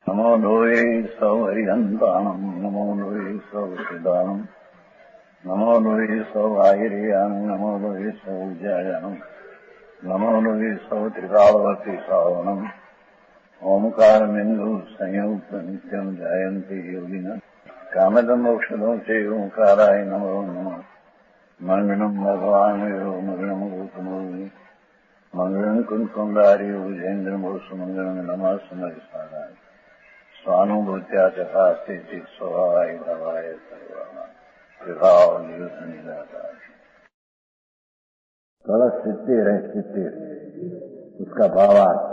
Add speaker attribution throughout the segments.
Speaker 1: नमो लोये सौहरिहन्ताणम् नमो लोये सौसिदानम् नमो लोये सौभागिर्यानम् नमो लोये सौजायानम् नमो लोये सौत्रिकालवती सावनम् ओंकारमिन्दु संयुक्त नित्यम् जायन्ति योगिनः कामदम् मोक्षदम् च ओंकाराय नमो नमः मङ्गलम् भगवान् यो मङ्गलम् गौतमोऽग्नि मङ्गलम् कुन्कुण्डार्यो विजेन्द्रमोसुमङ्गलम् नमः समरिसाराय स्वानुभूत्या चकास्ते चित् स्वभावाय भवाय सर्वाणाम् विभाव नियुक्त निराकार। कलश स्थिर है, स्थिर उसका भावार्थ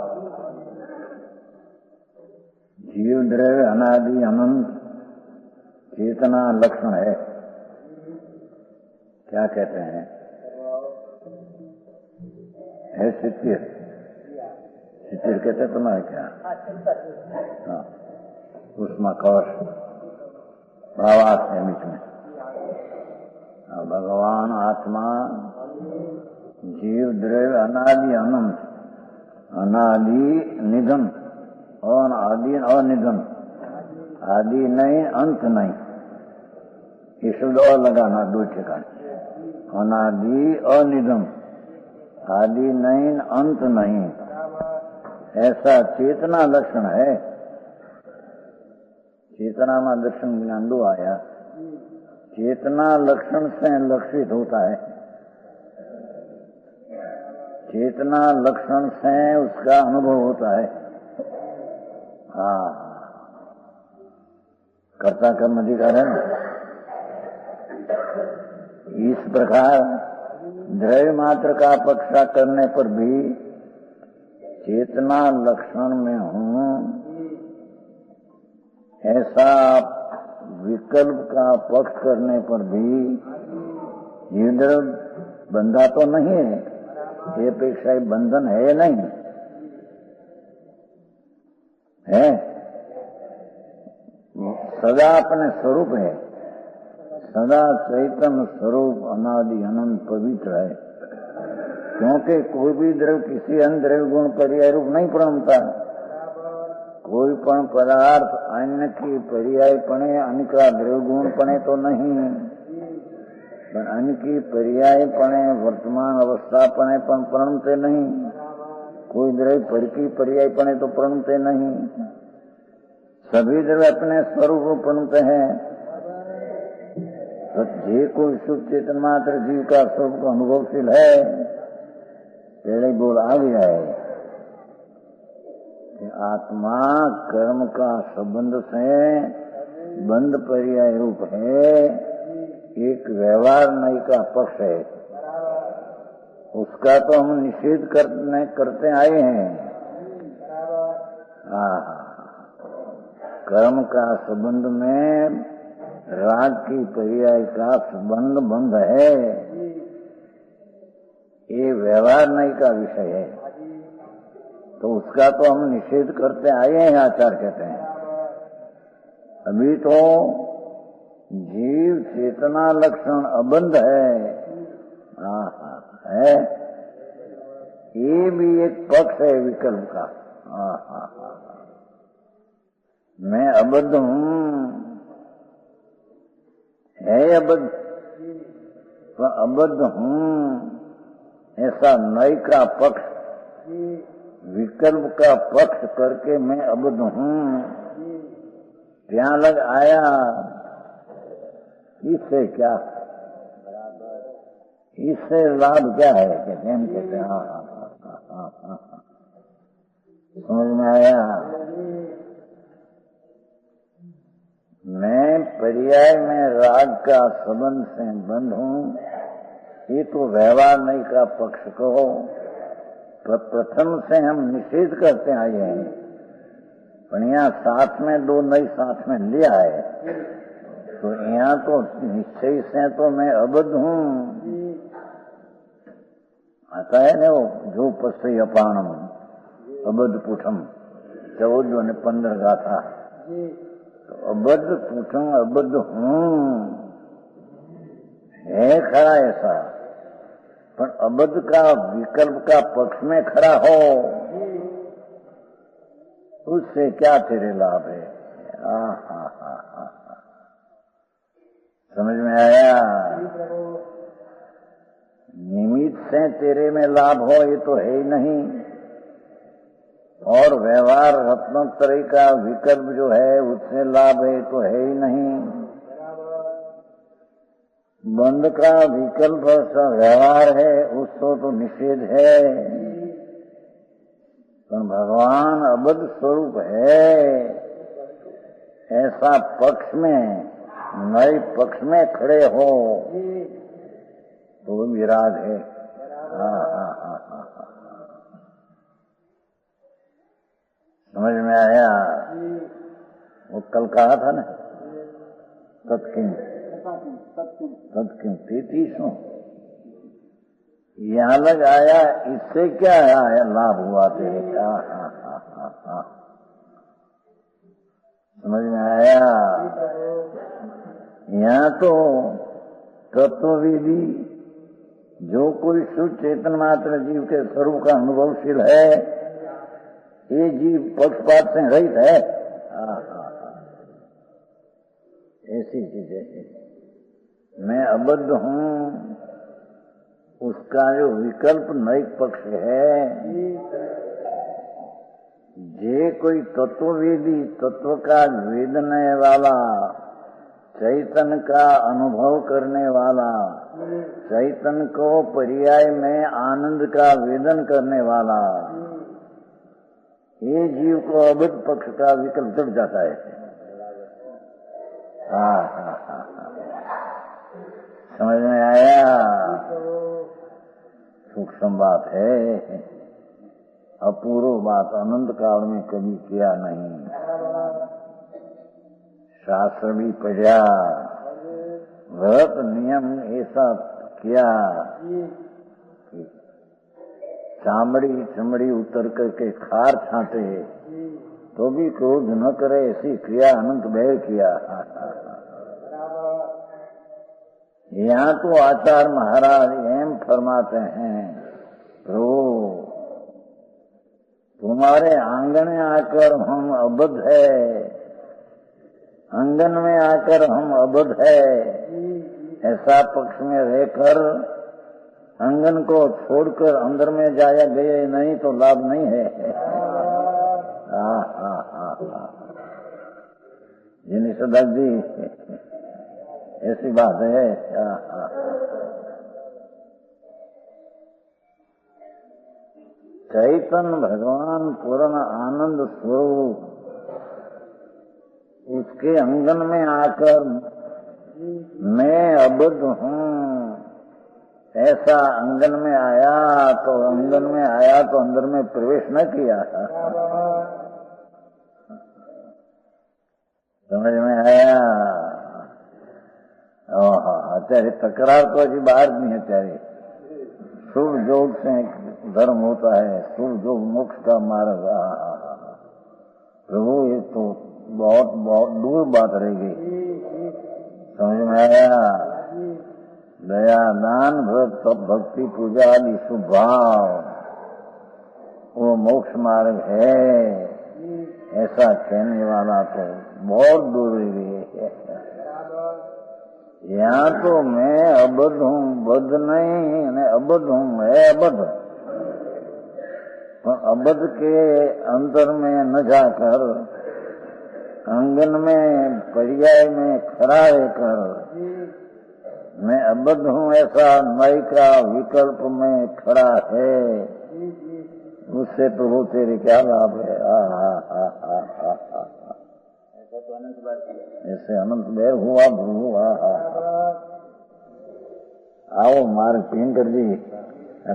Speaker 1: जीव द्रव्य अनादि अनंत चेतना लक्षण है। क्या कहते हैं? है स्थिर, स्थिर कहते तुम्हारे क्या? हाँ, उसमें कौश भावार्थ है बीच में। भगवान आत्मा जीव द्रव्य अनादि अनंत, अनादि निधन और आदि और निधन, आदि नहीं अंत नहीं, ये शब्द और लगाना दो ठिकाने। अनादि और निधन, आदि नहीं अंत नहीं, ऐसा चेतना लक्षण है। चेतना में दर्शन ज्ञान दो आया। चेतना लक्षण से लक्षित होता है, चेतना लक्षण से उसका अनुभव होता है। हाँ, कर्ता कर्म अधिकार है ना। इस प्रकार द्रव्य मात्र का अपेक्षा करने पर भी चेतना लक्षण में हूँ, ऐसा विकल्प का पक्ष करने पर भी जीव बंधा तो नहीं है, ये अपेक्षा बंधन है नहीं है, सदा अपने स्वरूप है, सदा चैतन्य स्वरूप अनादि अनंत पवित्र है। क्योंकि कोई भी द्रव्य किसी अन्य द्रव्य गुण पर्याय रूप नहीं प्रणमता। कोई पण पदार्थ अन्य की पर्यायपणे अन्य का द्रव्य गुण पणे तो नहीं, पर अन्य की पर्यायपणे वर्तमान अवस्था पणे पण प्रणमते नहीं। कोई द्रव्य पर की पर्यायपणे तो प्रणमते नहीं। सभी द्रव्य अपने स्वरूप में प्रणमते हैं। तो जे कोई शुद्ध चेतन मात्र जीव का स्वरूप को अनुभवशील है, पहले बोल आ गया है कि आत्मा कर्म का संबंध से बंध पर्याय रूप है, एक व्यवहार नहीं का पक्ष है। उसका तो हम निषेध करते आए हैं। कर्म का संबंध में राग की पर्याय का संबंध बंध है, ये व्यवहार नहीं का विषय है, तो उसका तो हम निषेध करते आए हैं। आचार्य कहते हैं अभी तो जीव चेतना लक्षण अबंध है, है, ये भी एक पक्ष है विकल्प का। मैं अबद्ध हूँ, है अबद्ध, तो अबद्ध हूँ ऐसा नई का पक्ष, विकल्प का पक्ष करके मैं अबद्ध हूँ, ત્યાં लग आया। इससे क्या, इससे लाभ क्या है? कहते हैं समझ में आया? मैं पर्याय में राग का संबंध से बंध हूँ, ये तो व्यवहार नहीं का पक्ष कहो। प्रथम से हम निषेध करते आए हैं, पर यहाँ साथ में दो नई साथ में लिया है, तो यहाँ तो निश्चय से तो मैं अबद्ध हूँ। आता है ना वो जो पश्य अपाणम अबद्ध पुठम 14 और 15 गाथा, तो अबद्ध पुठम अबद्ध हूँ है खरा ऐसा, पर अबद्ध का विकल्प का पक्ष में खड़ा हो उससे क्या तेरे लाभ है? समझ में आया? निमित्त से तेरे में लाभ हो ये तो है ही नहीं, और व्यवहार रत्नोत्तरी का विकल्प जो है उससे लाभ है तो है ही नहीं। बंध का विकल्प व्यवहार है उसको तो निषेध है, पर भगवान अबद्ध स्वरूप है ऐसा पक्ष में नए पक्ष में खड़े हो तो विराग है। समझ में आया? वो कल कहा था ना, तत्किं 33 यहाँ लग आया, इससे क्या आया लाभ हुआ तेरे? समझ में आया? यहाँ तो तत्वविधि जो कोई शुद्ध चेतन मात्र जीव के स्वरूप का अनुभवशील है, ये जीव पक्षपात से रहित है। ऐसी चीज है। मैं अबद्ध हूँ, उसका जो विकल्प नैक पक्ष है, जे कोई तत्ववेदी तत्व का वेदने वाला, चैतन्य का अनुभव करने वाला, चैतन्य को पर्याय में आनंद का वेदन करने वाला, ये जीव को अबद्ध पक्ष का विकल्प जग जाता है। समझ में आया? सूक्ष्म बात है, अपूर्व बात अनंत काल में कभी किया नहीं। शास्त्र भी पढ़ा, व्रत नियम ऐसा किया, चमड़ी उतर करके खार छाटे तो भी क्रोध न करे, ऐसी क्रिया अनंत बैर किया। यहाँ तो आचार्य महाराज एम फरमाते हैं, प्रभु तुम्हारे आंगन में आकर हम अबद्ध है, आंगन में आकर हम अबद्ध है, ऐसा पक्ष में रहकर आंगन को छोड़कर अंदर में जाया गए नहीं तो लाभ नहीं है। जी निषाद जी, ऐसी बात है। चैतन्य भगवान पूर्ण आनंद स्वरूप, उसके आंगन में आकर मैं अबद्ध हूँ ऐसा आंगन में आया तो अंदर में प्रवेश न किया। समझ में आया? અત્યારે तकरार तो अभी बाहर नहीं है। અત્યારે शुभ योग से धर्म होता है, शुभ योग मोक्ष का मार्ग। प्रभु ये तो बहुत दूर बात रह गई। समझ में आया? दया दान व्रत तप भक्ति पूजा आदि शुभ भाव वो मोक्ष मार्ग है, ऐसा कहने वाला तो बहुत दूर है। यहाँ तो मैं अबद्ध हूँ, बद्ध नहीं, अबद्ध हूँ, है अबद्ध। तो अबद्ध के अंदर में न जाकर आंगन में पर्याय में खड़ा रहकर मैं अबद्ध हूँ ऐसा नई का विकल्प में खड़ा है, उससे प्रभु तेरे क्या लाभ है? ऐसे अनंत बैर हुआ प्रभु। आओ मार्ग पीन कर दी,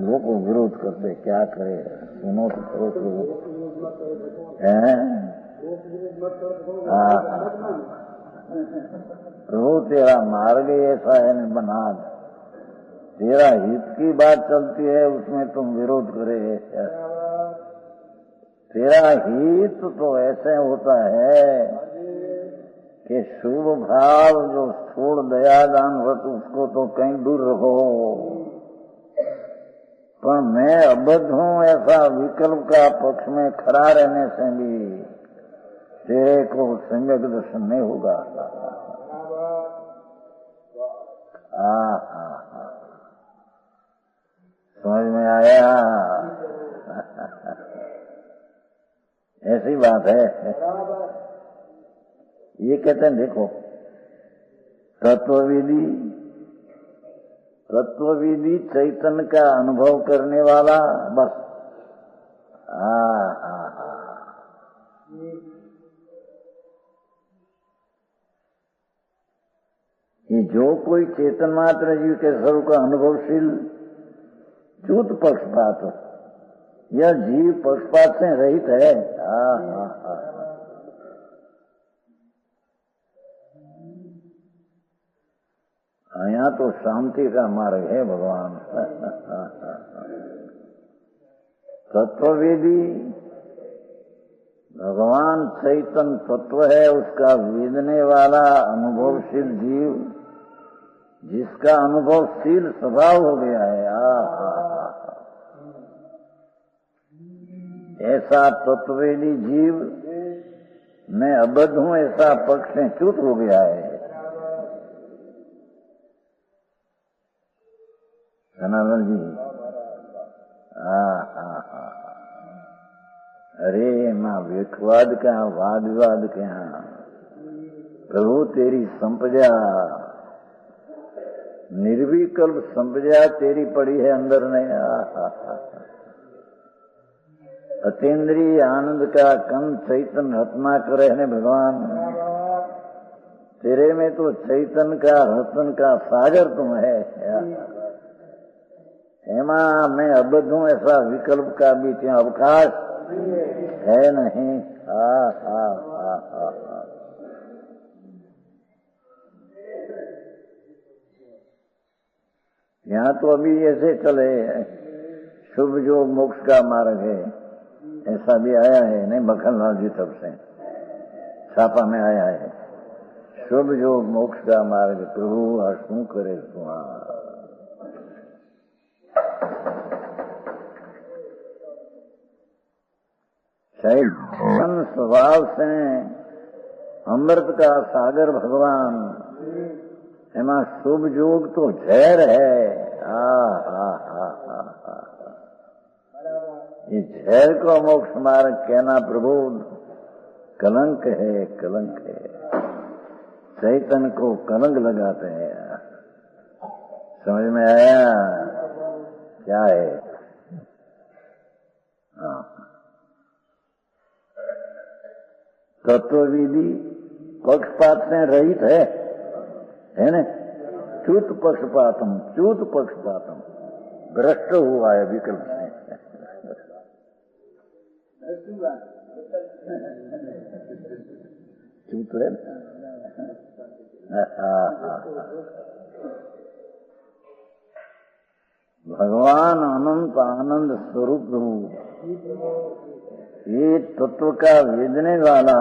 Speaker 1: लोग को विरोध करते, क्या करे? सुनो तो करो प्रभु। प्रभु तेरा मार्ग ऐसा है न बना, तेरा हित की बात चलती है उसमें तुम विरोध करे। तेरा हित तो ऐसे होता है कि शुभ भाव जो स्थूल दया दान व्रत उसको तो कहीं दूर रखो, पर मैं अबद्ध हूं ऐसा विकल्प का पक्ष में खड़ा रहने से भी तेरे को सम्यक दर्शन नहीं होगा। समझ में आया? ऐसी बात है। ये कहते हैं देखो, तत्वविधि चैतन्य का अनुभव करने वाला बस। ये जो कोई चेतन मात्र जीव के स्वरूप का अनुभवशील च्युत पक्षपात, यह जीव पक्षपात से रहित है। यहाँ तो शांति का मार्ग है भगवान। तत्ववेदी भगवान चैतन्य तत्व है, उसका वेदने वाला अनुभवशील जीव, जिसका अनुभवशील स्वभाव हो गया है। ऐसा तत्ववेदी जीव मैं अबद्ध हूं ऐसा पक्ष से च्युत हो गया है। सनातन जी, अरे मां विखवाद क्या, वाद विवाद क्या, प्रभु तेरी संपदा निर्विकल्प संपदा तेरी पड़ी है अंदर में। अतीन्द्रिय आनंद का कण चैतन्य रत्नाकर है भगवान, तेरे में तो चैतन्य का रत्न का सागर तुम है। हेमा मैं अबद्ध हूं ऐसा विकल्प का भी क्या अवकाश है नहीं। यहाँ तो अभी ऐसे चले शुभ जो मोक्ष का मार्ग है, ऐसा भी आया है नहीं, मक्खनलाल जी तब से छापा में आया है, शुभ जो मोक्ष का मार्ग प्रभु शू करे सुहा। स्वभाव से अमृत का सागर भगवान, एमा शुभ योग तो झैर है। ये झैर को मोक्ष मार्ग कहना प्रभु कलंक है, कलंक है। चैतन्य को कलंक लगाते हैं। समझ में आया क्या है? तत्वविधि पक्षपात से रहित है न? च्युत पक्षपातम, च्युत पक्षपातम, भ्रष्ट हुआ है विकल्प से। च्युत है भगवान अनंत आनंद स्वरूप प्रभु, ये तत्व का वेदने वाला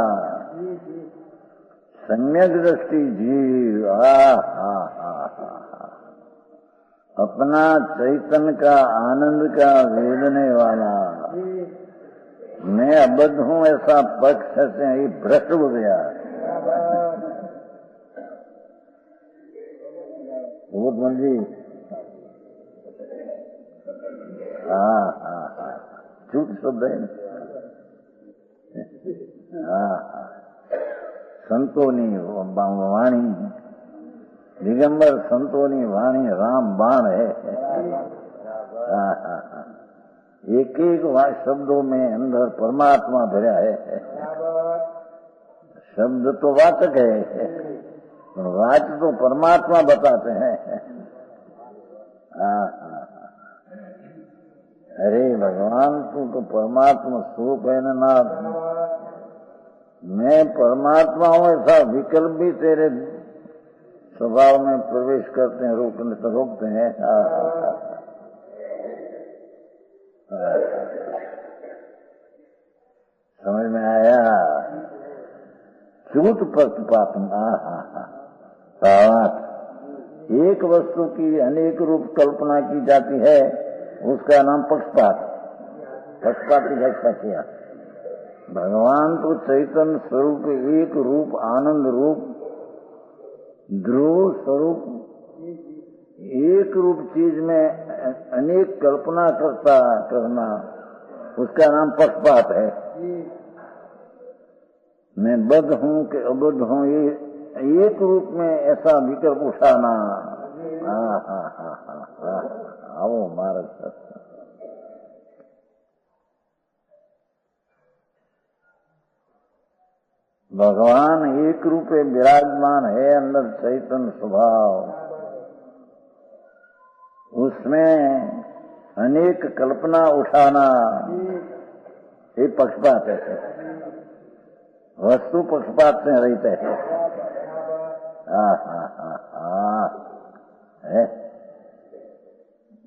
Speaker 1: सम्यक दृष्टि जीव अपना चैतन्य का आनंद का वेदने वाला, मैं अबद्ध हूं ऐसा पक्ष से ही भ्रष्ट हो गया। बहुत मंजी झूठ शब्द है। संतोनी वाणी, दिगंबर संतोनी वाणी राम बाण है। एक एक शब्दों में अंदर परमात्मा भरा है। शब्द तो वाचक है, वाच तो परमात्मा बताते हैं। अरे भगवान तू तो परमात्मा स्वरूप है ना, मैं परमात्मा हूं ऐसा विकल्प भी तेरे स्वभाव में प्रवेश करते हैं, रोकने तो रोकते हैं। समझ में आया? च्युत पक्षपातम। एक वस्तु की अनेक रूप कल्पना की जाती है, उसका नाम पक्षपात, पक्षपाती जैसा किया। भगवान तो चैतन्य स्वरूप, एक रूप, आनंद रूप, ध्रुव स्वरूप, एक रूप चीज में अनेक कल्पना करना, उसका नाम पक्षपात है। मैं बद्ध हूँ कि अबद्ध हूँ, ये एक रूप में ऐसा विकल्प उठाना। आओ महाराज, भगवान एक रूप में विराजमान है, अंदर चैतन्य स्वभाव, उसमें अनेक कल्पना उठाना, ये पक्षपात है। वस्तु पक्षपात से रहित है।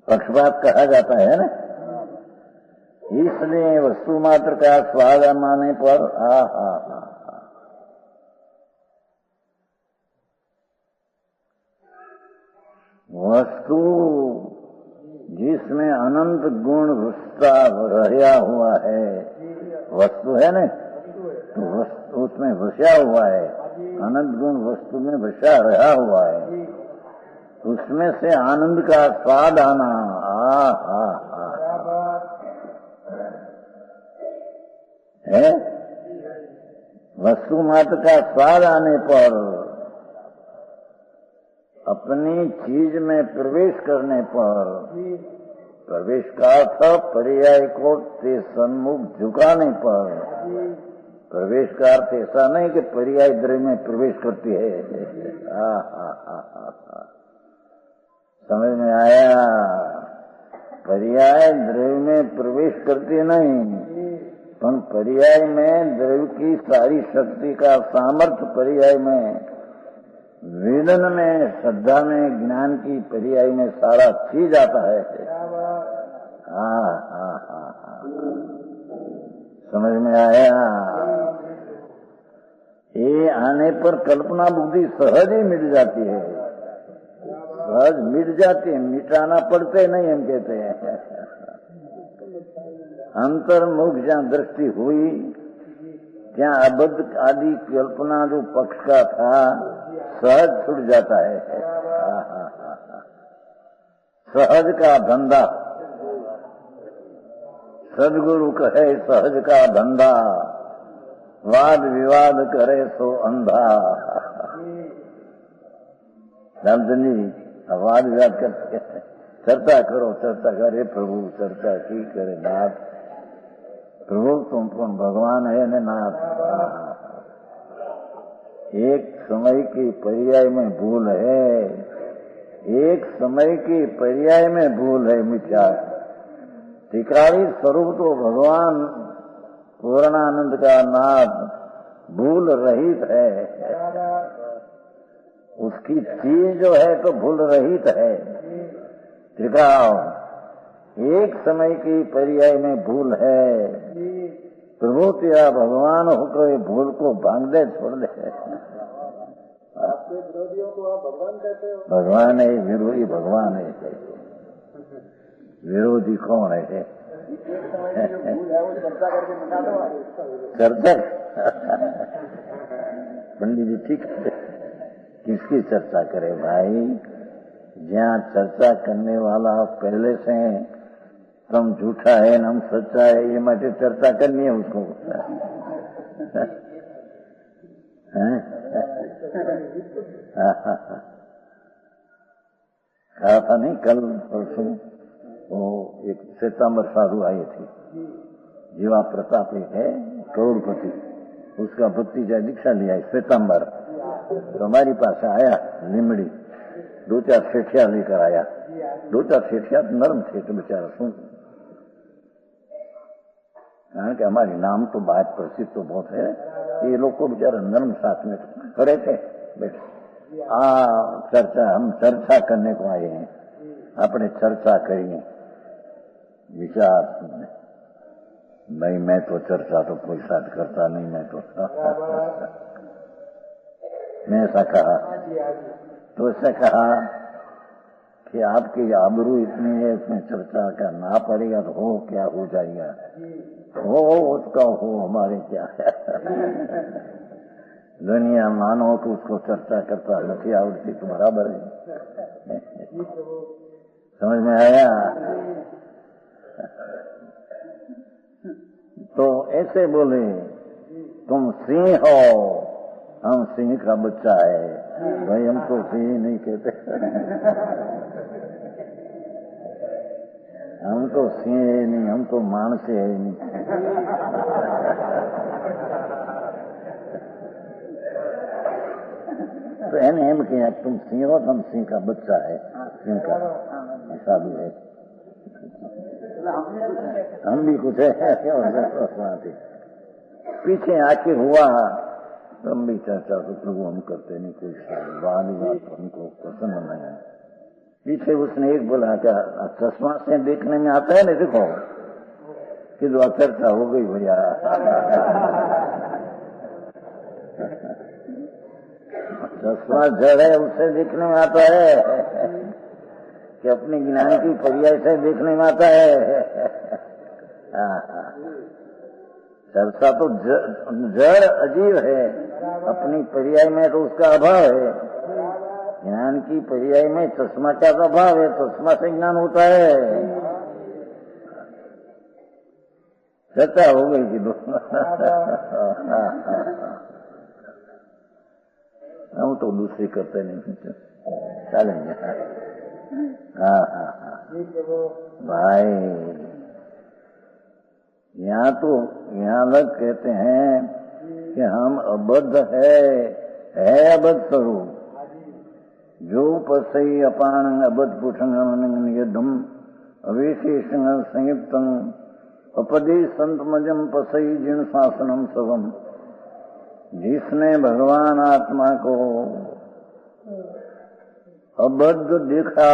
Speaker 1: पक्षपात कहा जाता है ना, इसलिए वस्तु मात्र का स्वाद माने पर वस्तु जिसमें अनंत गुण घुसता रहा हुआ है, वस्तु है ना, तो वस्तु उसमें घुसा हुआ है, अनंत गुण वस्तु में घुसा रहा हुआ है, उसमें से आनंद का स्वाद आना। है वस्तु मात्र का स्वाद आने पर, अपनी चीज में प्रवेश करने पर, प्रवेश का अर्थ पर्याय को ते सन्मुख झुकाने पर, प्रवेश का अर्थ ऐसा नहीं कि पर्याय द्रव्य में प्रवेश करती है। समझ में आया? पर्याय द्रव्य में प्रवेश करती नहीं, पर पर्याय में द्रव्य की सारी शक्ति का सामर्थ्य पर्याय में, वेदन में, श्रद्धा में, ज्ञान की पर्याय में सारा चीज आता है। समझ में आया? ये आने पर कल्पना बुद्धि सहज ही मिट जाती है, सहज मिट जाती है, मिटाना पड़ते नहीं, हम कहते हैं। अंतर्मुख जहाँ दृष्टि हुई, क्या अबद्ध आदि कल्पना जो पक्ष का था, सहज छूट जाता है। सहज का धंधा, सदगुरु कहे सहज का धंधा, वाद विवाद करे सो अंधा। रामचंद्र जी वाद विवाद करते, चर्चा करो, चर्चा करे प्रभु, चर्चा की करे नाथ, प्रभु तुम कौन, भगवान है न नाथ। एक समय की पर्याय में भूल है, एक समय की पर्याय में भूल है मिथ्या। त्रिकाली स्वरूप तो भगवान पूर्णानंद का नाथ भूल रहित है, उसकी चीज जो है तो भूल रहित है। त्रिकाल एक समय की पर्याय में भूल है, प्रभु तेरा भगवान होकर ये भूल को भांग दे, छोड़ दे।
Speaker 2: आपके विरोधियों को आप भगवान कहते हो?
Speaker 1: भगवान है, विरोधी भगवान है। विरोधी कौन है?
Speaker 2: भूल है वो चर्चा करके मिटा दो।
Speaker 1: चर्चा पंडित जी ठीक है, किसकी चर्चा करे भाई? जहाँ चर्चा करने वाला पहले से तुम झूठा है न हम सच्चा है, ये माटे चर्चा करनी है उसको। कहा था नहीं कल परसों, वो एक श्वेतांबर साधु आए थे, जीवा प्रताप एक है करोड़पति, उसका भतीजा दीक्षा लिया है श्वेतांबर, तो हमारी पास आया लिमड़ी, 2-4 सेठिया लेकर आया। 2-4 सेठिया नर्म थे तो बेचारा सुन, कारण कि हमारी नाम तो बात प्रसिद्ध तो बहुत है, ये लोग को बेचारा नर्म साथ में खड़े थे। बैठे चर्चा, हम चर्चा करने को आए हैं, अपने चर्चा करिए, विचार सुनने। भाई मैं तो चर्चा तो कोई साथ करता नहीं, मैं तो मैं ऐसा कहा, तो ऐसा कहा कि आपकी आबरू इतनी है, इसमें चर्चा करना पड़ेगा तो हो क्या हो जाएगा, हो उसका हो हमारे क्या है। दुनिया मानो तो उसको चर्चा करता नहीं आवड़ती तो बराबर है। समझ में आया? तो ऐसे बोले तुम सिंह हो, हम सिंह का बच्चा है। भाई हम तो सिंह नहीं कहते, हम तो सिंह है नहीं, हम तो मानस है नहीं। तो એને એમ કે तुम सिंह हो, तुम सिंह का बच्चा है, सिंह का साधु है, हम भी कुछ है। पीछे आके हुआ लंबी चर्चा, तो प्रभु हम करते नहीं, कोई बात हमको पसंद नहीं है। पीछे उसने एक बोला क्या चश्मा से देखने में आता है ना, देखो कि जो चर्चा हो गई भैया। चश्मा जड़ है, उससे देखने में आता है कि अपने ज्ञान की पर्याय से देखने में आता है। चर्चा तो जड़ अजीब है, अपनी पर्याय में तो उसका अभाव है। ज्ञान की पर्याय में चश्मा का अभाव है, चश्मा से ज्ञान होता है। चर्चा हो गई कि हम तो दूसरी करते नहीं, चलेंगे। हाँ भाई, यहाँ लोग कहते हैं कि हम अबद्ध है अबद्ध स्वरूप, जो पसई अपान अबद्ध पुष्ण यदम अविशेषण संयुक्तम अपदे संतमजम पसई जिन शासनम सवम। जिसने भगवान आत्मा को अबद्ध दिखा,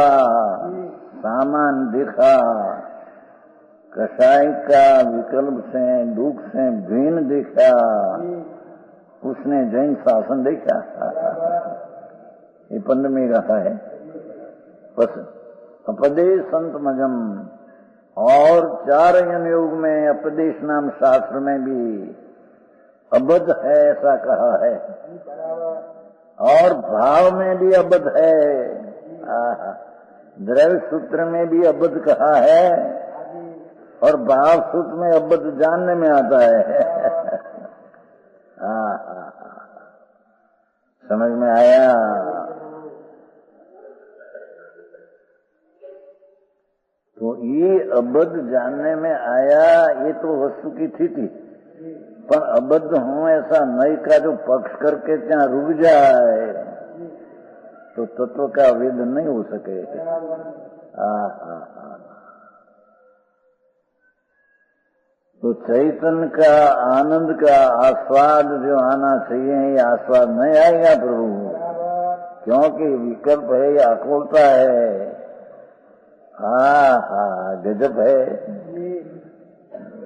Speaker 1: सामान दिखा, कसाई का विकल्प से दुख से भिन्न दिखा, उसने जैन शासन देखा। ये 15वीं गाथा है। अपदेश संत मजम, और 4 योग में अपदेश नाम शास्त्र में भी अबद्ध है ऐसा कहा है, और भाव में भी अबद्ध है। द्रव्य सूत्र में भी अबद्ध कहा है, और भाव सूत्र में अबद्ध जानने में आता है। समझ में आया? तो ये अबद्ध जानने में आया, ये तो वस्तु की स्थिति। पर अबद्ध हूं ऐसा नहीं का जो पक्ष करके ત્યાં रुक जाए तो तत्व का वेद नहीं हो सके। तो चैतन्य का आनंद का आस्वाद जो आना चाहिए, ये आस्वाद नहीं आएगा प्रभु, क्योंकि विकल्प है, ये अकोलता है। गजब है।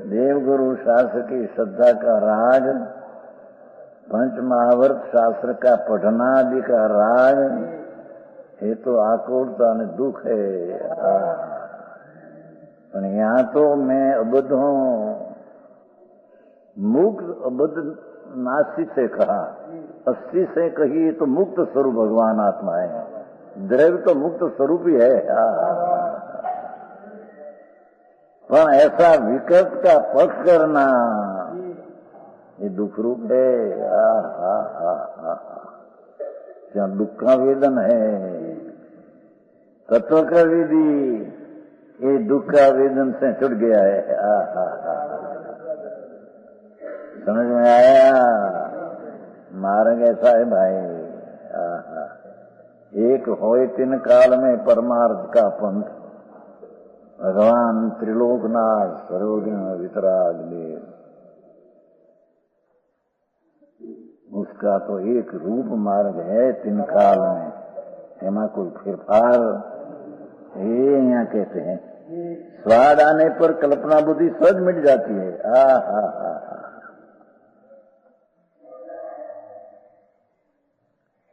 Speaker 1: देवगुरु शास्त्र की श्रद्धा का राग, पंच महावर्त शास्त्र का पठनादि का राग, ये तो आकुलता ने दुख है। पर यहाँ तो मैं अबद्ध हूँ, मुक्त अबद्ध नास्ति से कहा, अस्थि से कही तो मुक्त स्वरूप भगवान आत्मा है। द्रव्य तो मुक्त स्वरूप ही है। पर ऐसा विकल्प का पक्ष करना ये दुख रूप है। क्या दुख का वेदन है। तत्व का विधि ये दुख का वेदन से छुट गया है। समझ में आया? मार्ग ऐसा है भाई। एक होए 3 काल में परमार्थ का पंथ, भगवान त्रिलोकनाथ सर्वज्ञ वितरागदेव, उसका तो एक रूप मार्ग है 3 काल में, एमा कोई फेरफार ये यहाँ कहते हैं। स्वाद आने पर कल्पना बुद्धि सहज मिट जाती है।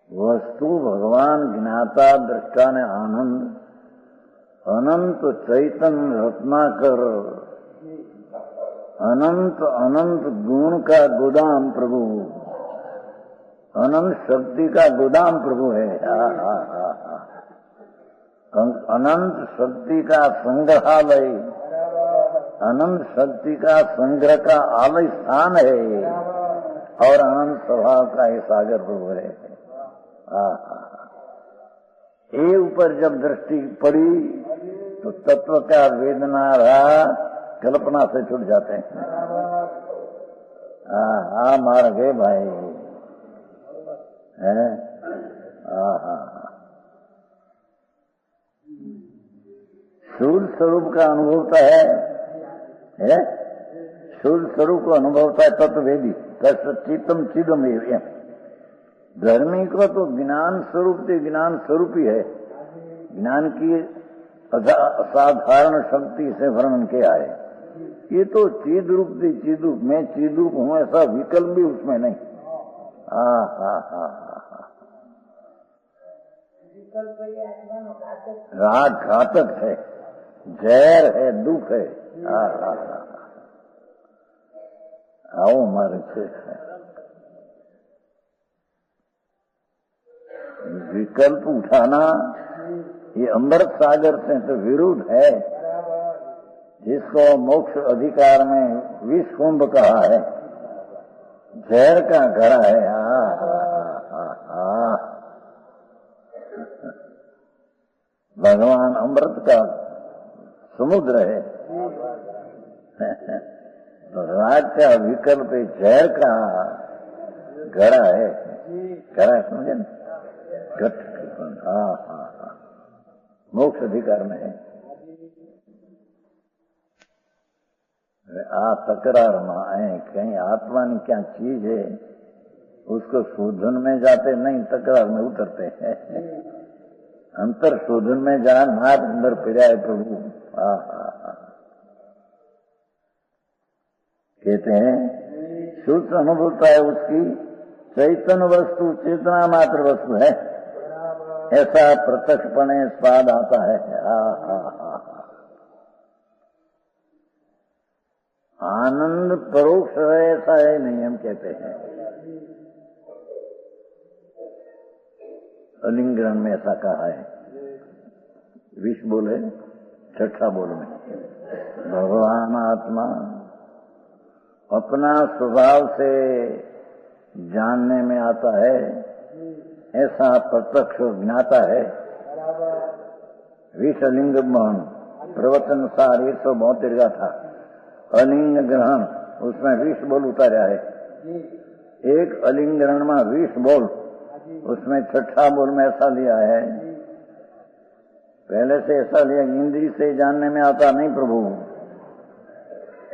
Speaker 1: वस्तु भगवान ज्ञाता दृष्टा ने आनंद अनंत चैतन्य रत्नाकर, अनंत अनंत गुण का गोदाम प्रभु, अनंत शक्ति का गोदाम प्रभु है। अनंत शक्ति का संग्रहालय, अनंत शक्ति का संग्रह का आलय स्थान है और अनंत स्वभाव का ये सागर प्रभु है। ये ऊपर जब दृष्टि पड़ी तो तत्व का वेदना रहा कल्पना से छूट जाते हैं। मार गए भाई है। शुद्ध स्वरूप का अनुभवता है शुद्ध स्वरूप को अनुभवता है तत्ववेदी। चित्तम चिदम एवं धर्मी को तो ज्ञान स्वरूप से ज्ञान स्वरूप ही है। ज्ञान की असाधारण शक्ति से वर्णन किया है। ये तो चीद रूप थी, चीद रूप में चीद रूप हूं ऐसा विकल्प भी उसमें नहीं। राग घातक है, जहर है, दुख है। आओ हमारे से विकल्प उठाना ये अमृत सागर से तो विरुद्ध है, जिसको मोक्ष अधिकार में विष कुंभ कहा है, जहर का घड़ा है। भगवान अमृत का समुद्र है। तो राग का विकल्प जहर का घड़ा है। घड़ा समझे ना? मोक्ष अधिकार में है। तकरार में आए कहीं आत्मा की क्या चीज है उसको शोधन में जाते नहीं, तकरार में उतरते हैं। अंतर शोधन में जान हाथ अंदर फिराए प्रभु। कहते हैं शुद्ध अनुभवता है उसकी चैतन्य वस्तु चेतना मात्र वस्तु है, ऐसा प्रत्यक्षपणे स्वाद आता है। आनंद परोक्ष है ऐसा है नहीं, हम कहते हैं। अलिंगरण में ऐसा कहा है, विष बोले छठा बोल में भगवान आत्मा अपना स्वभाव से जानने में आता है, ऐसा प्रत्यक्ष ज्ञाता है। विष अलिंग मोहन प्रवचन सार 172 का था। अलिंग ग्रहण उसमें 20 बोल उतारा है। एक अलिंग ग्रहण में 20 बोल, उसमें छठा बोल में ऐसा लिया है। पहले से ऐसा लिया इंद्री से जानने में आता नहीं प्रभु,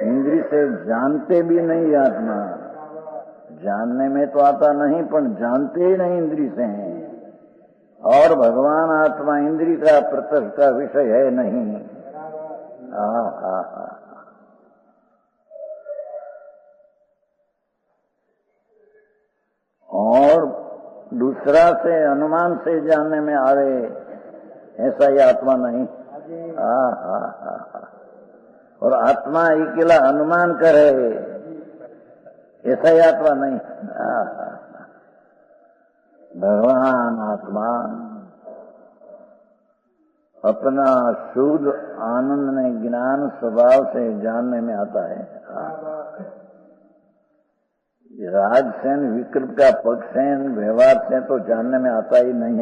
Speaker 1: इंद्री से जानते भी नहीं आत्मा। जानने में तो आता नहीं पर जानते ही नहीं इंद्री से हैं। और भगवान आत्मा इंद्री का प्रत्यक्ष का विषय है नहीं। और दूसरा से अनुमान से जानने में आवे ऐसा ही आत्मा नहीं। और आत्मा अकेला अनुमान करे ऐसा ही आत्मा नहीं। भगवान आत्मा अपना शुद्ध आनंद में ज्ञान स्वभाव से जानने में आता है। राग से विकल्प का पक्ष से व्यवहार से तो जानने में आता ही नहीं।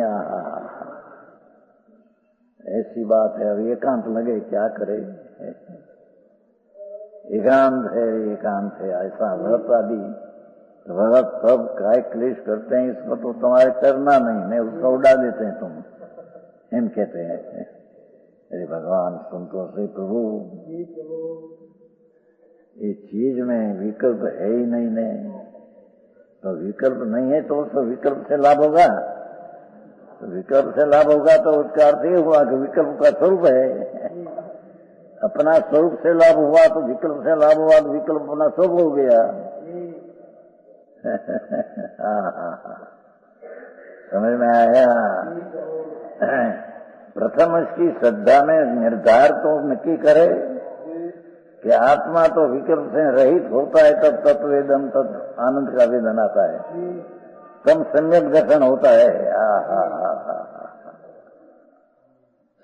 Speaker 1: ऐसी बात है। अब एकांत लगे क्या करे, एकांत है ऐसा व्रत आदि व्रत सब काय क्लेश करते हैं, इसको तो तुम्हारे करना नहीं, मैं उसको उड़ा देते हैं तुम, एम कहते हैं। अरे भगवान संतोष है प्रभु, ये चीज में विकल्प है ही नहीं ने, तो विकल्प नहीं है तो उसको विकल्प से लाभ होगा। तो विकल्प से लाभ होगा तो उसका अर्थ ये हुआ कि विकल्प का स्वरूप है। अपना स्वरूप से लाभ हुआ तो विकल्प से लाभ हुआ तो विकल्प अपना स्वरूप हो गया। समझ में आया? प्रथम इसकी श्रद्धा में निर्धार तो नक्की करे कि आत्मा तो विकल्प से रहित होता है, तब तत्वेदन तत् आनंद का वेदन आता है, तब सम्यक दर्शन होता है।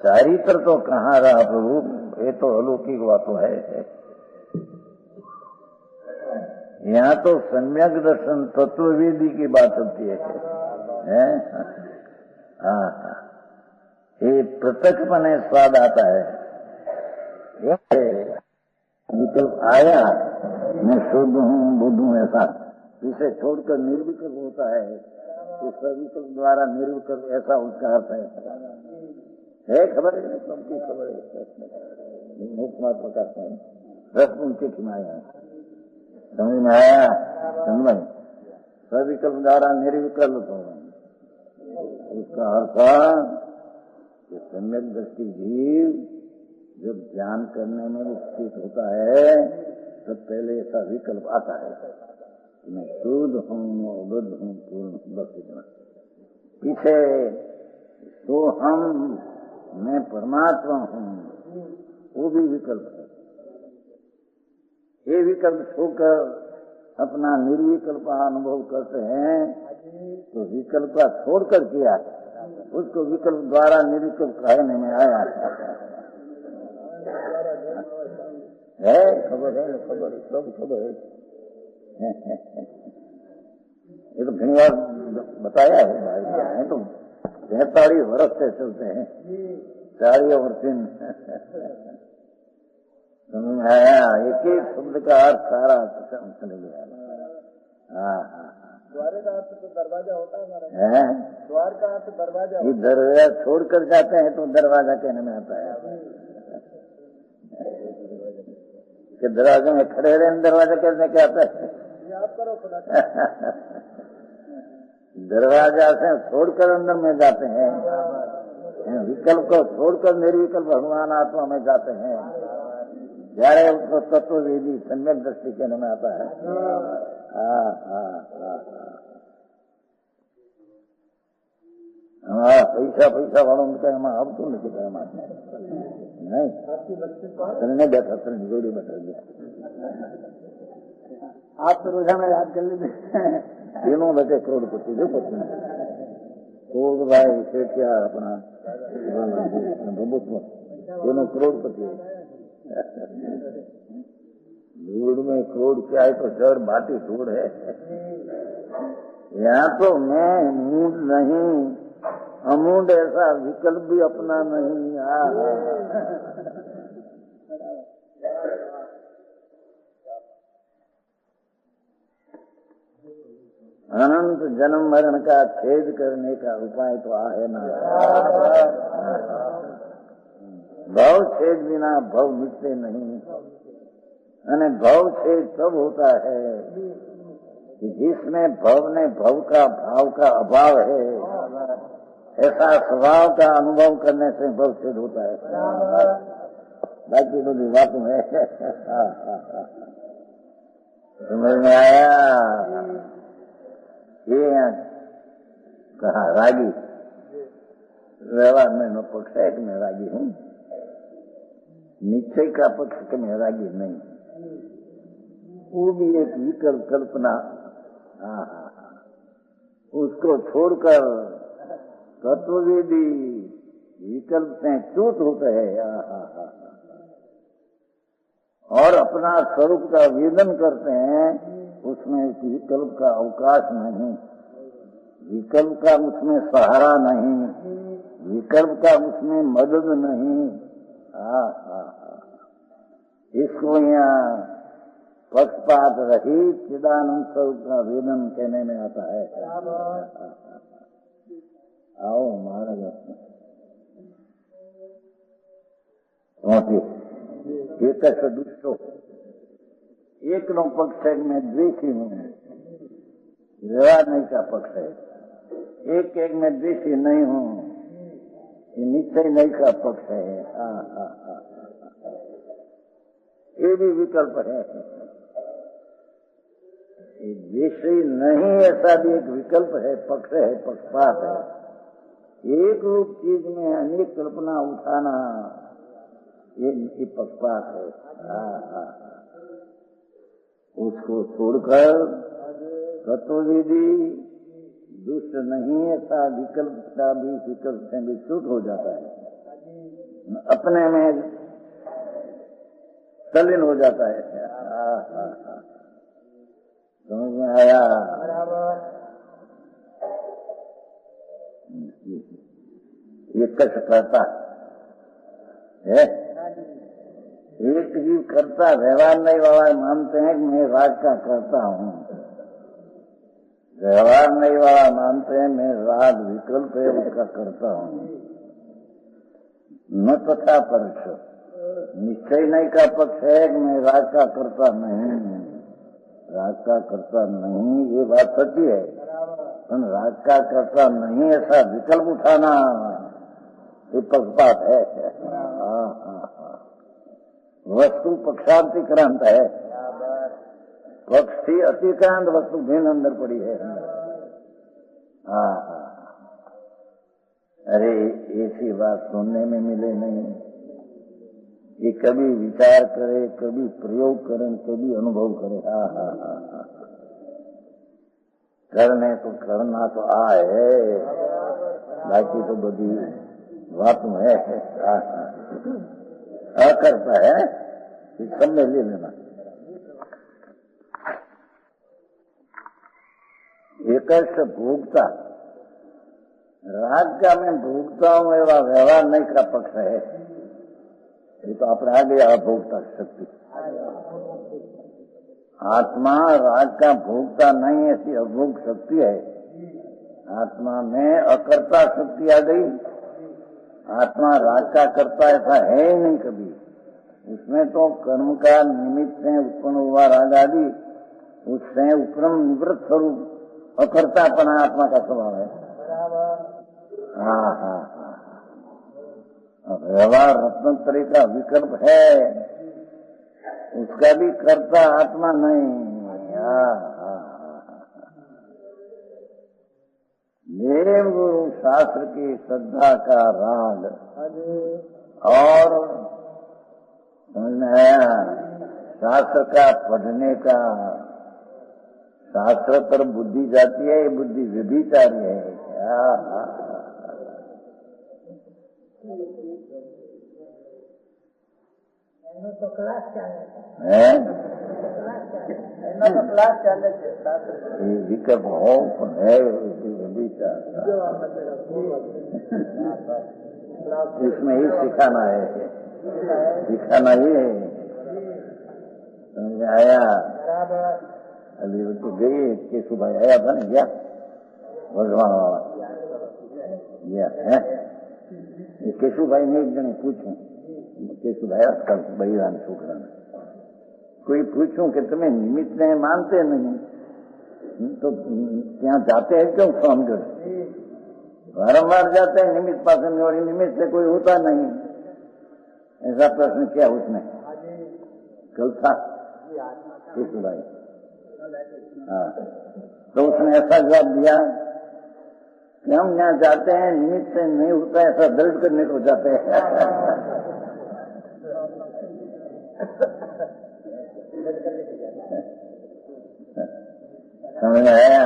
Speaker 1: चारित्र तो कहाँ रहा प्रभु, ये तो अलौकिक बात तो है। यहाँ तो सम्यक दर्शन तत्ववेदी की बात होती है? हाँ, ये प्रत्यक्षपने स्वाद आता है। विकल्प आया, मैं शुद्ध हूँ बुद्ध हूँ ऐसा, इसे छोड़कर निर्विकल्प होता है, इस विकल्प द्वारा निर्विकल्प ऐसा उसका अर्थ है। खबर है, सबकी खबर है। मुक्त मात्र का रस उनके खिमाया है, समझ में आया? समझ में सविकल्प द्वारा निर्विकल्प हो, उसका अर्थ सम्यक दृष्टि जीव जब ध्यान करने में स्थित होता है तो पहले ऐसा विकल्प आता है कि मैं शुद्ध हूँ, बुद्ध हूँ, पूर्ण हूँ, बस इतना। पीछे तो हम मैं परमात्मा हूँ, वो भी विकल्प है। ये विकल्प छोड़कर अपना निर्विकल्प अनुभव करते हैं तो विकल्प का छोड़कर किया, उसको विकल्प द्वारा निर्विकल्प कहने में आया है। खबर है, खबर है, सब खबर है। ये तो घनी बार बताया है भाई, तो 43 वर्ष से चलते हैं, 40 और 3 समझ में आया? एक एक शब्द का अर्थ सारा चले गया।
Speaker 2: द्वार का अर्थ तो दरवाजा होता है हमारा, द्वार का अर्थ दरवाजा।
Speaker 1: ये दरवाजा छोड़कर जाते हैं तो दरवाजा कहने में आता है कि दरवाजे में खड़े रहे दरवाजा कहने क्या आता है?
Speaker 2: आप करो खुदा।
Speaker 1: दरवाजा से छोड़कर अंदर में जाते हैं, विकल्प को छोड़कर निर्विकल्प भगवान आत्मा में जाते हैं, जયારે उसको तत्ववेदी सम्यक दृष्टि कहने में आता है। हमारा पैसा वालों का एम अब तो नहीं कहना नहीं, चलने बैठा चलने जोड़ी बैठा गया। आप तो रोजाना याद कर लेते तीनों बचे करोड़पति जो पत्नी कोड भाई सेठिया अपना दोनों करोड़पति। धूड़ में क्रोध क्या है तो जड़ बाटी धूड़ है। यहाँ तो मैं मूड नहीं, अमूड ऐसा विकल्प भी अपना नहीं। अनंत जन्म मरण का छेद करने का उपाय तो है ना। भव छेद बिना भव मिटते नहीं, अने भव छेद तब होता है कि जिसमें भव ने भव का भाव का अभाव है, ऐसा स्वभाव का अनुभव करने से भव छेद होता है। बाकी तो बातों है। समझ में आया? ये कहा रागी व्यवहार में पक्ष है कि मैं रागी हूँ, निश्चय का पक्ष के मैं रागी नहीं, वो भी एक विकल्प कल्पना। उसको छोड़कर तत्ववेदी विकल्प से च्युत होते हैं और अपना स्वरूप का वेदन करते हैं। उसमें विकल्प का अवकाश नहीं, विकल्प का उसमें सहारा नहीं, विकल्प का उसमें मदद नहीं। इसको यहाँ पक्षपात रहित चिदानंद स्वरूप का वेदन कहने में आता है। आओ महाराज एक दुष्टो एक नो पक्ष है, मैं द्वेषी हूँ, व्यवहार नहीं का पक्ष है। एक एक में द्वेषी नहीं हूँ, ये निश्चय नहीं का पक्ष है। ये भी विकल्प है। ये द्वेषी नहीं ऐसा भी एक विकल्प है, पक्ष है, पक्षपात है। एक रूप चीज में अनेक कल्पना उठाना ये पक्षपात है। उसको छोड़कर तत्वविधि दुष्ट नहीं ऐसा विकल्प का भी विकल्प से भी छूट हो जाता है, अपने में तल्लीन हो जाता है। समझ में आया? ये कष्ट करता है, एक जीव करता व्यवहार नहीं वाला मानते हैं कि मैं राग का करता हूँ, व्यवहार नहीं वाला मानते हैं मैं राग विकल्प है उसका करता हूँ। न तथा पक्ष निश्चय नहीं का पक्ष है कि मैं राग का करता नहीं, राग का करता नहीं ये बात सच्ची है, पर राग का करता नहीं ऐसा विकल्प उठाना ये पक्षपात है। वस्तु पक्षांतिक्रांत है, पक्ष थी अतिक्रांत वस्तु भिन्न अंदर पड़ी है। अरे ऐसी बात सुनने में मिले नहीं, ये कभी विचार करे, कभी प्रयोग करे, कभी अनुभव करे। करने तो करना तो आए, बाकी तो बड़ी बात में है। करता है सब में ले लेना। एक भोगता राग का मैं भोगता हूँ एवं व्यवहार नहीं का पक्ष है, ये तो अपने आगे अभोक्ता शक्ति। आत्मा राग का भोगता नहीं ऐसी अभोग शक्ति है। आत्मा में अकर्ता शक्ति आ गई, आत्मा राग का करता ऐसा है ही नहीं कभी। उसमें तो कर्म का निमित्त से उत्पन्न हुआ राग आदि उससे उपरम निवृत्त स्वरूप अकर्तापना आत्मा का स्वभाव है। व्यवहार रत्नोत्तरी का विकल्प है, उसका भी कर्ता आत्मा नहीं। देव गुरु शास्त्र की श्रद्धा का राग और समझ में आया, शास्त्र का पढ़ने का, शास्त्र पर बुद्धि जाती है, ये बुद्धि व्यभिचारी है।
Speaker 2: तो क्लास चाले
Speaker 1: विकल्प हो है व्यभिचार, इसमें ही सिखाना है, सिखाना ही है। समझ आया? अभी तो गई केशु भाई आया था ना, गया भगवान वाला गया है। केशु भाई ने एक जने पूछूं, केशु भाई कल बहिरान छोकरा ने कोई पूछूं कि तुम्हें निमित्त नहीं मानते नहीं तो क्या जाते हैं क्यों फोन कर? बारम्बार जाते हैं निमित्त पास में और निमित्त से कोई होता नहीं, ऐसा प्रश्न किया उसने कल था केशु भाई। तो उसने ऐसा जवाब दिया कि हम यहाँ जाते हैं निमित्त से नहीं होता, ऐसा दर्द करने को जाते हैं। समझ में आया?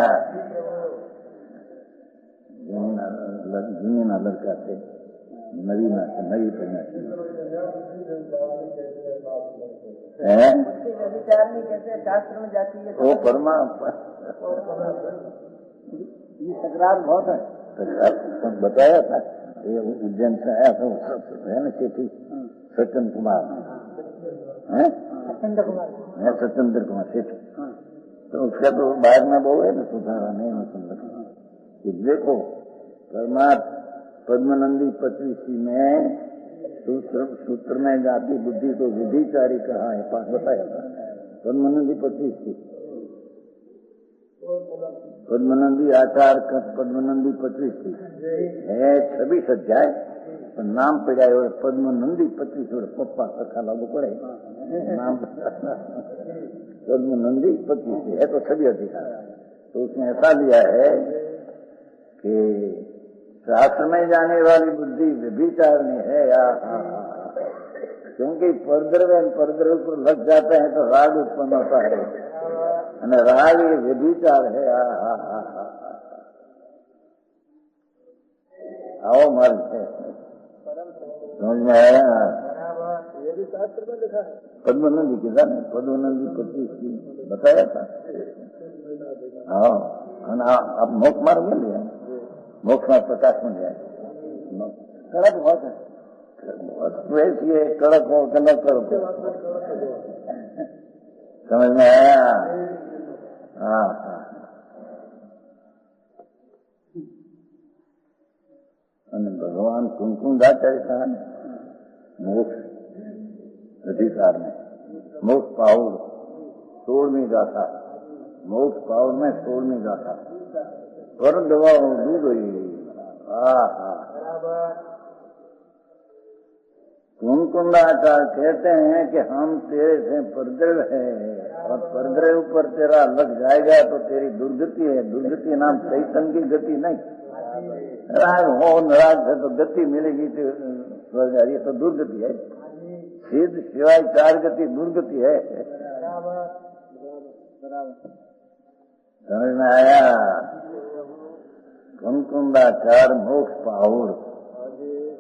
Speaker 1: जूनी ना लड़का से नवी ना से नवी प्रज्ञा
Speaker 2: शास्त्र में जाती है
Speaker 1: वो परमात्मा
Speaker 2: ये तकरार बहुत है।
Speaker 1: तकरार बताया था, ये उज्जैन से आया था है ना सेठी सत्यन कुमार है, सत्येंद्र कुमार सेठी। तो उसका तो बाद में वो है ना सुधारा नहीं ना सुंदर। देखो परमात्मा पद्मनंदी 25 में सूत्र में जाती बुद्धि को विधिचारी कहा है, पास बताया था। पद्मनंदी 25 थी, पद्मनंदी आचार पद्मनंदी 25 थी है 26 अध्याय पर नाम पड़ा है पद्मनंदी 25 और पप्पा सखा लागू पड़े नाम पद्मनंदी 25 है तो सभी अधिकार। तो उसने ऐसा लिया है कि शास्त्र में जाने वाली बुद्धि व्यभिचारणी है या क्योंकि परद्रव्य पर लग जाते हैं तो राग उत्पन्न होता है और राग ये व्यभिचार है। आओ मर्द है, समझ में आया?
Speaker 2: ये भी शास्त्र में लिखा है।
Speaker 1: पद्मनंदी किसान है, पद्मनंदी 25 की बताया था। हाँ, अब मोक्ष मार्ग मिल गया, मोक्ष मार्ग प्रकाश मिल जाए। कड़क बहुत है, वैसे ये कड़क हो कड़क कड़क, समझ में आया? हाँ हाँ। भगवान कुमकुंडाचार्य साहब मोक्ष अधिकार में मोक्ष पाउर 16वीं गाथा, मोक्ष पाउर में 16वीं गाथा पर दवा डूब गई। कुमकुंडाचार्य कहते हैं कि हम तेरे से परद्रव्य है और परद्रव्य ऊपर तेरा लग जाएगा तो तेरी दुर्गति है। दुर्गति नाम चैतन्य की गति नहीं, राग हो नाराज है तो गति मिलेगी तो स्वर्ग, ये तो दुर्गति है। सिद्ध शिवाय 4 गति दुर्गति है। समझ में आया? कुमकुंडाचार मोक्ष पाउर,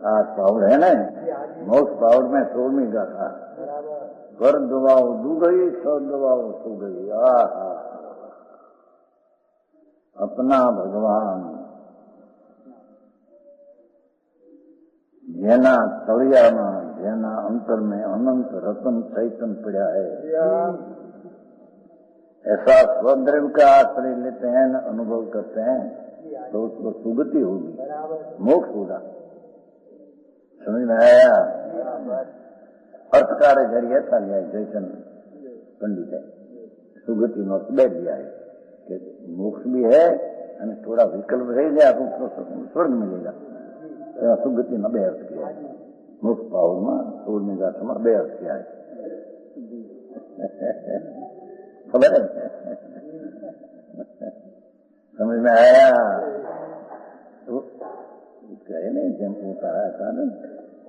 Speaker 1: आज पाउर है ना, मोक्ष पाउर में 16वीं गाथा कर दबाओ दू गई, सौ दबाओ सो गई। अपना भगवान જેના તળિયામાં જેના અંતર में अनंत रतन चैतन पड़ा है, ऐसा स्वद्रव्य का आश्रय लेते हैं, अनुभव करते हैं तो उसको सुगति होगी, मोक्ष होगा। समझ में आया? अर्थकार जरिए था लिया जयचंद पंडित है, सुगति नो दे दिया है कि मोक्ष भी है और थोड़ा विकल्प रह गया तो स्वर्ग मिलेगा। सुगति न 2 अर्थ किया है, मुक्त पावर में 16वीं गाथा में 2 अर्थ किया है। खबर है? समझ में आया? तो कहे नहीं जन होता है कारण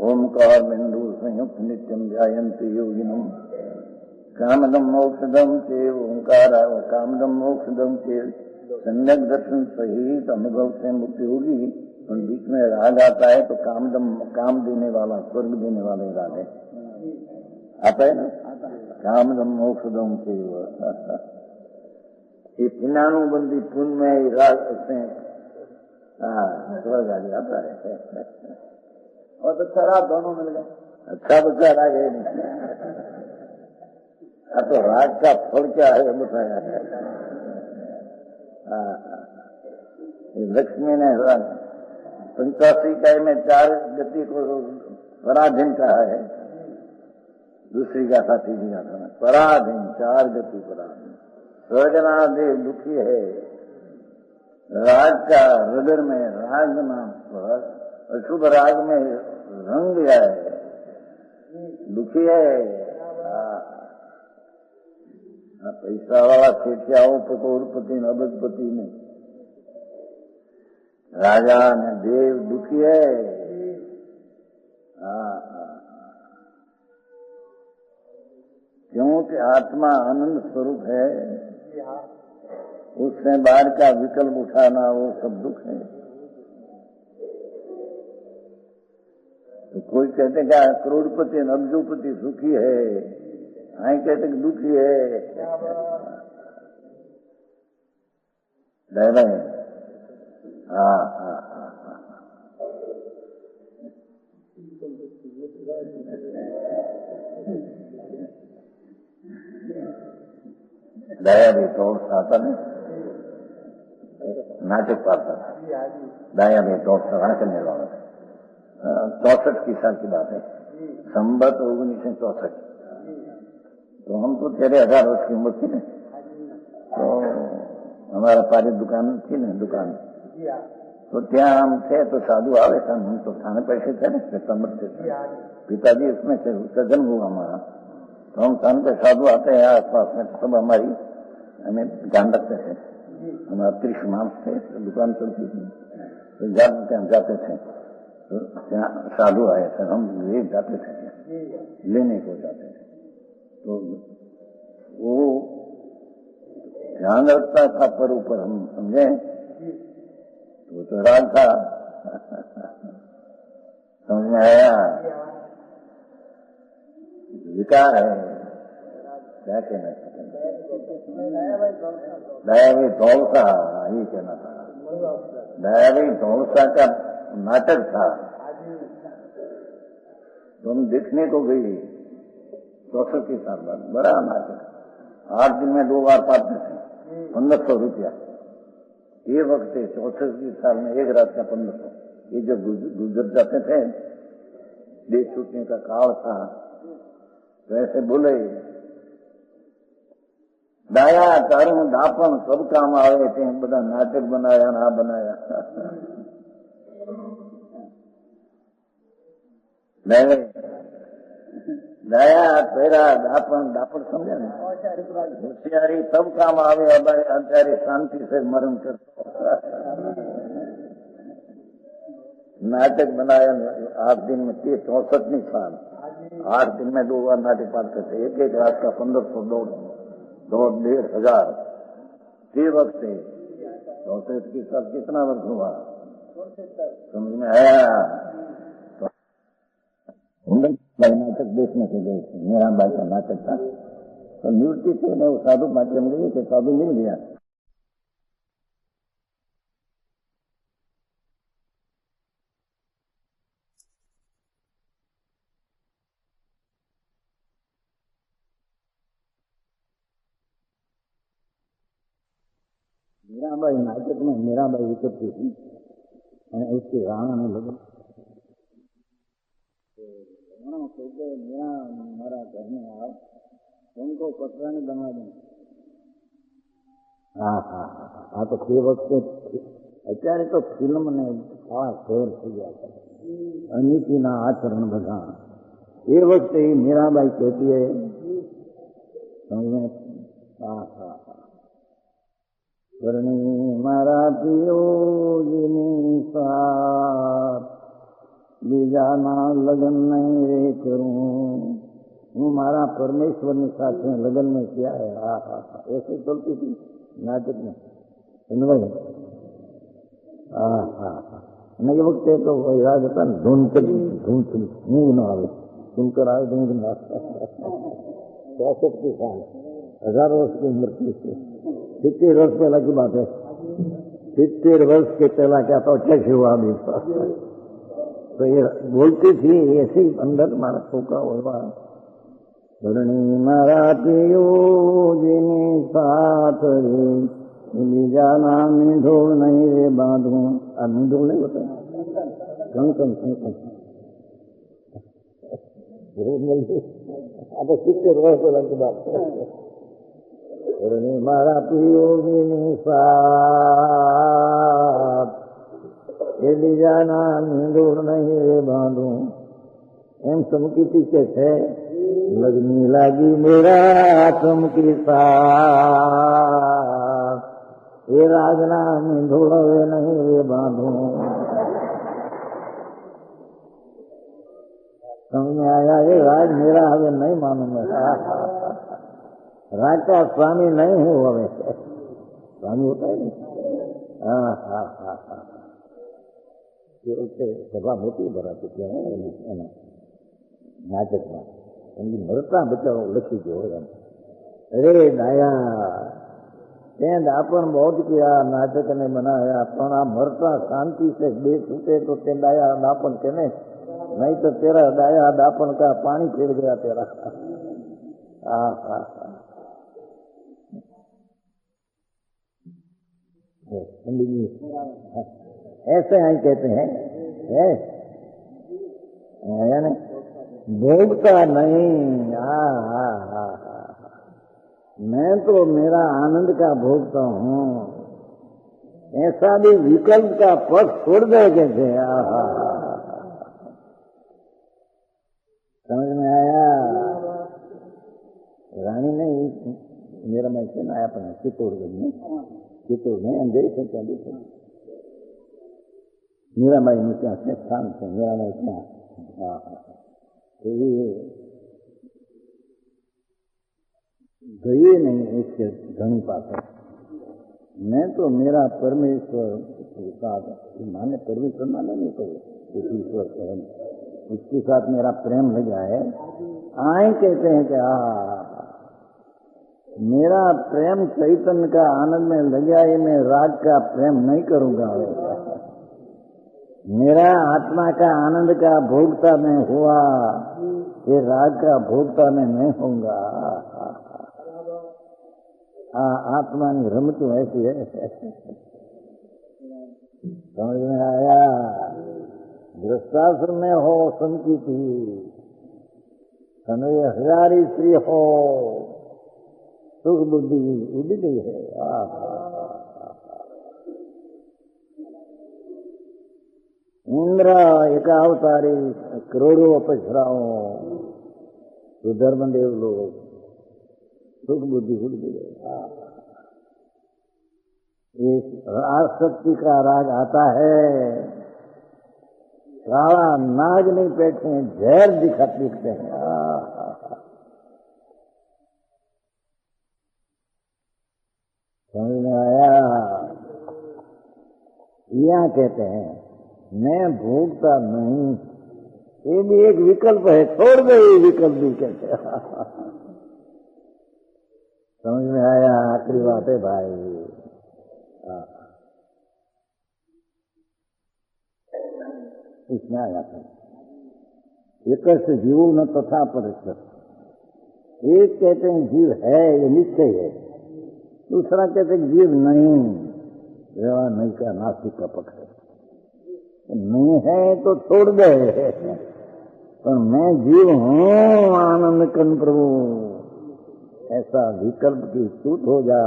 Speaker 1: ओमकार बिंदु संयुक्त नित्यम ध्यायन्ति योगिनम कामदम मोक्षदम चेव ओंकार कामदम मोक्षदम चेव सम्यक दर्शन सहित अनुभव से मुक्ति होगी। और बीच में राग आता है तो काम देने वाला, स्वर्ग देने वाले राग है, आता है ना, कामदम मोक्षदम से ये पुण्यानुबंधी पुण्य में राग से स्वर्ग आदि आता है। और तो खराब दोनों मिल गए, अच्छा बच्चा राग है नहीं। तो राग का फल क्या है बताया है। लक्ष्मी ने 85 इकाई में 4 गति को पराधीन कहा है, दूसरी गाथा 3वीं गाथा में पराधीन 4 गति पराधीन। स्वर्गनादेव दुखी है, राग का रगड़ में राग नाम पर अशुभ राग में रंग गया है, दुखी है। पैसा वाला सेठियाओं करोड़पति अबजपति ने, राजा ने देव दुखी है। क्योंकि आत्मा आनंद स्वरूप है, उससे बाहर का विकल्प उठाना वो सब दुख है। तो कोई कहते क्या करोड़पति अब्जोपति सुखी है, आई कहते कि दुखी है। हाँ हाँ हाँ हाँ। दया भी तोड़ साता ने नाटक पाता था, दया भी तोड़ सभा करने वाला था। 64 की साल की बात है, संबत 1964। तो हम तो 13,000 वर्ष की उम्र थी ना, तो हमारा पारी दुकान थी ना, दुकान तो ત્યાં हम थे तो साधु आवे था, हम तो थाने पैसे थे ना, समझते थे। पिताजी उसमें थे, उसका जन्म हुआ हमारा, तो हम थाने पे साधु आते हैं आसपास में, सब हमारी हमें ध्यान रखते थे। हमारा 30 मांस थे, तो दुकान चलती थी। तो तो जाते थे, तो साधु आए थे, हम ये जाते थे, लेने को जाते थे, तो वो ध्यान रखता था पर ऊपर, हम समझे तो राग था। समझ में आया? विकार है, क्या कहना चाहते हैं? दयावी धौलसा, ये कहना था। दयावी धौलसा का नाटक था, तो हम देखने को गई 64 साल बाद, बड़ा नाटक, 8 दिन में 2 बार पाते थे, 1500 रुपया। ये वक्त 64 साल में 1 रात का 1500, ये जो गुजर जाते थे, देश छूटने का काल था, तो ऐसे बोले, दया करुण दापन सब काम आवे थे, बड़ा नाटक बनाया ना बनाया। दया तेरा दापन, दापन समझे ना, होशियारी तब काम आवे, आचार्य शांति से मरण करता। नाटक बनाया 8 दिन में, 64 साल, 8 दिन में 2 बार नाटक पाते थे, एक रात का 1500, 2,500। ये वक्त 64 साल कितना वर्ष हुआ, समझ में आया? भाई नाटक देखने के गए थे, मेरा भाई का नाटक था, तो निवृत्ति थे, मैं वो साधु माध्यम गई थे, साधु मिल गया। मीराबाई नाटक में मीराबाई उतरती थी, उसकी राणा में लगे, तो मेरा हमारा घर में आओ, उनको पटरानी बना दें। हाँ, तो ये वक्त અત્યારે તો ફિલ્મ ને આ ફેર થઈ ગયા છે, અનીતિના આચરણ બધા। એ વખતે મીરાબાઈ કહેતી है, કરણી મારા પિયોજીની સાથ, બીજાના લગ્ન નહીં રે કરું, હું મારા પરમેશ્વરની સાથે લગ્ન में किया है। ऐसे चलती थी नाटक में, समझ गए? અને એ વખતે તો યાદ હતા ને, ઊંઘ ન આવે, સુનकर આવે तो ઊંઘ न આવે। 64 साल, 1000 वर्ष की उम्र की, 70 वर्ष पहला की बात है। 70 वर्ष के पहला क्या तो कैसे हुआ अभी, तो ये बोलती थी ऐसे ही अंदर मानसों का हुआ। धरणी मारा पियोजीनी साथ रे, बीजाना मींढोल नहीं रे बांधू। मींढोल नहीं होता, कंकन अब 70 वर्ष पहले की बात है। धरणी मारा पियोजीनी साथ, ये बीजाना मींढोल नहीं रे बांधू। एम चमकी पीछे थे, लगनी लागी मेरा चमकी साथ, ये राजना मींढोड़वे नहीं रे बांधू। समझ में आया? ये राज मेरा हवे नहीं मानू मैं, राज का स्वामी नहीं हूँ हवे। स्वामी होता है नहीं। सभा मोटी भराती क्या है नाटक में, એની મરતા બચાવો લખી ગયો હોય। અરે ડાયા તે દાપણ बहुत किया, नाटक ने बनाया, પણ આ મરતા शांति से બે छूटे तो ते डाया दापन कहने, नहीं तो तेरा डाया दापन का पानी फिर गया तेरा। ऐसे ही कहते हैं, भोगता नहीं। मैं तो मेरा आनंद का भोगता हूँ, ऐसा भी विकल्प का पथ छोड़ दे के थे। समझ में आया? रानी ने मेरा मैसेज आया अपने चित्तौड़गढ़ में, अंधेरी से 40 મીરાબાઈનું ત્યાં સ્થાન છે, મીરાબાઈ ત્યાં. હા એવી गए नहीं उसके धनी पास. मैं तो मेरा परमेश्वर के साथ, माने परमेश्वर माने नहीं तो ईश्वर है, उसके साथ मेरा प्रेम लगा है. आए कहते हैं कि मेरा प्रेम चैतन्य का आनंद में लगा है, मैं राग का प्रेम नहीं करूंगा. मेरा आत्मा का आनंद का भोगता मैं हुआ, ये राग का भोगता मैं नहीं होऊंगा. आत्मा की रमत ऐसी है. समझ में आया? गृहस्थाश्रम में हो संकी थी, तनवे हजारी स्त्री हो, सुख बुद्धि उड़ गई है. इंद्र एकावतारी करोड़ों अपसराओं, तो धर्मदेव लोग सुख बुद्धि उड़ गई है. एक आसक्ति का राग आता है, काला नाग नहीं बैठे हैं, जहर दिखते हैं. समझ में आया? यहाँ कहते हैं मैं भोगता नहीं, ये भी एक विकल्प है, छोड़ दे ये विकल्प भी कहते हैं. समझ में आया? आखिरी बात है भाई. इसमें आया था एक जीव न तथा परिश्रम. एक कहते हैं जीव है, ये निश्चय है. दूसरा कहते हैं जीव नहीं, व्यवहार नहीं का नास्तिक का पक्ष है. नहीं है तो छोड़ दे, पर मैं जीव हूँ आनंद कन प्रभु, ऐसा विकल्प की छूट हो जा.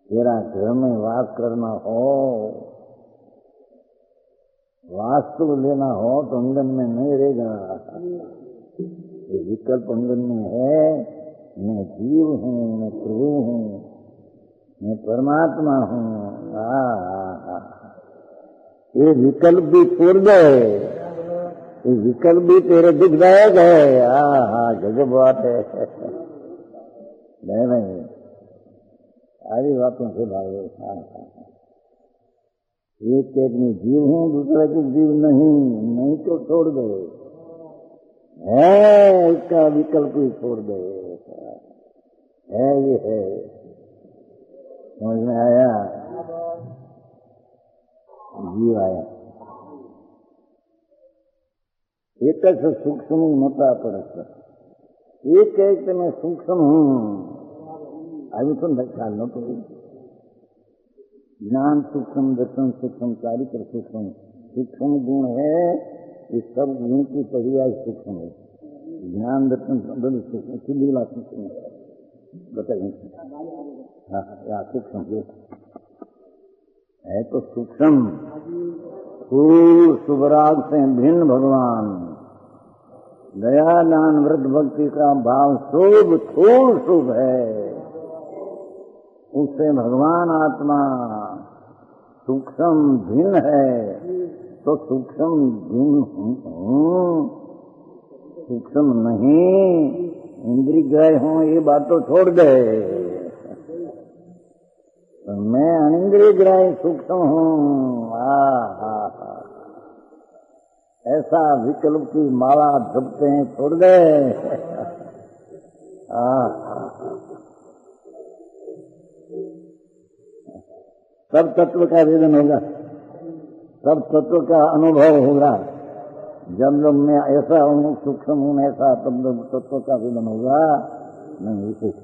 Speaker 1: तेरा घर में वास करना हो, वास्तु लेना हो तो अंगन में नहीं रहेगा. ये विकल्प अंगन में है. मैं जीव हूँ, मैं प्रभु हूँ, मैं परमात्मा हूँ. ये विकल्प भी छोड़ दे, ये विकल्प भी तेरे दुखदायक है. गजब बात है. नहीं सारी बातों से भागे. एक एक में जीव हूँ, दूसरा के जीव नहीं तो छोड़ दे. है इसका विकल्प ही छोड़ दे. है ये है. समझ में आया? जीव आया एक सूक्ष्म मता परस्पर. एक कहते मैं सूक्ष्म हूँ, अभी तो ख्याल न तो ज्ञान सूक्ष्म, दर्शन सूक्ष्म, चारित्र सूक्ष्म. सूक्ष्म गुण है, ये सब गुण की पर्याय सूक्ष्म है. ज्ञान दर्शन सूक्ष्म, सिद्धिला सूक्ष्म बताइए. हाँ सूक्ष्म है तो सूक्ष्म. फूल शुभराग से भिन्न भगवान, दया दान वृद्ध भक्ति का भाव शुभ थोड़ शुभ है. उससे भगवान आत्मा सूक्ष्म भिन्न है. तो सूक्ष्म भिन्न हूँ, सूक्ष्म नहीं इंद्रिय ग्रह हूँ, ये बात तो छोड़ दे. तो मैं अनिंद्रिय ग्रह सूक्ष्म हूँ. ऐसा विकल्प की माला जपते हैं, छोड़ दे. सब तत्व का वेदन होगा, सब तत्व का अनुभव होगा. जब मैं ऐसा हूँ, सूक्ष्म हूँ, ऐसा तब तत्व का वेदन होगा. नहीं विशेष